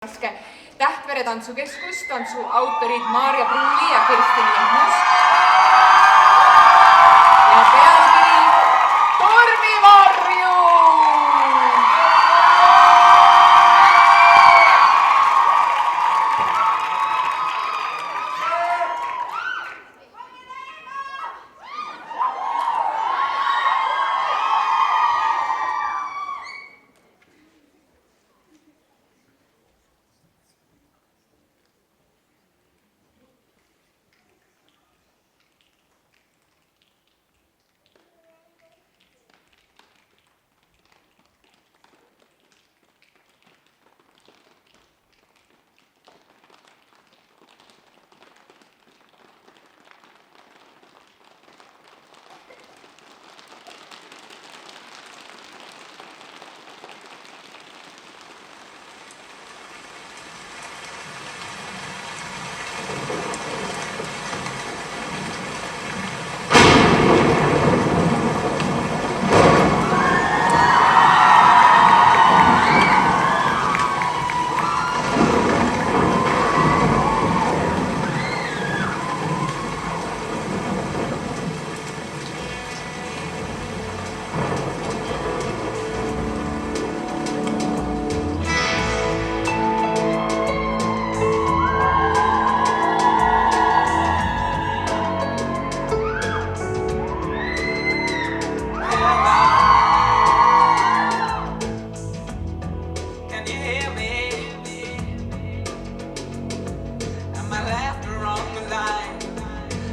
Tähtvere tantsukeskus, tantsu autorid Maarja Pruuli ja Kerstin Lehmus. Ja pealkiri Tormivarju!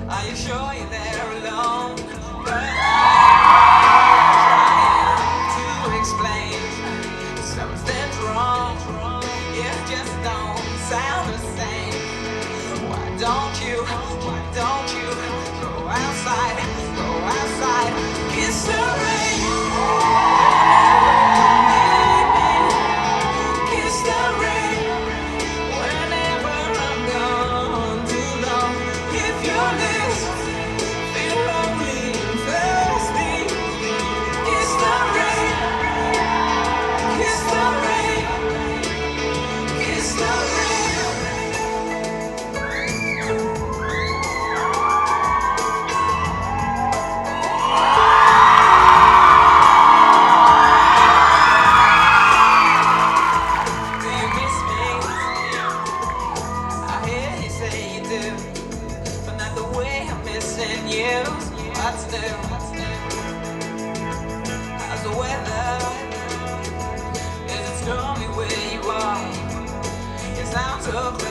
Are you sure you're there alone? But I'm trying to explain something's wrong. It just don't sound the same. Why don't you go outside, kiss the rain? Kiss the rain whenever I'm gone too long. If you're feel lonely and thirsty, kiss the rain, kiss the rain, kiss the rain. Do you miss me? I hear you say you do, but not the way I'm missing you. What's new? How's the weather? Is it stormy where you are? It sounds so crazy.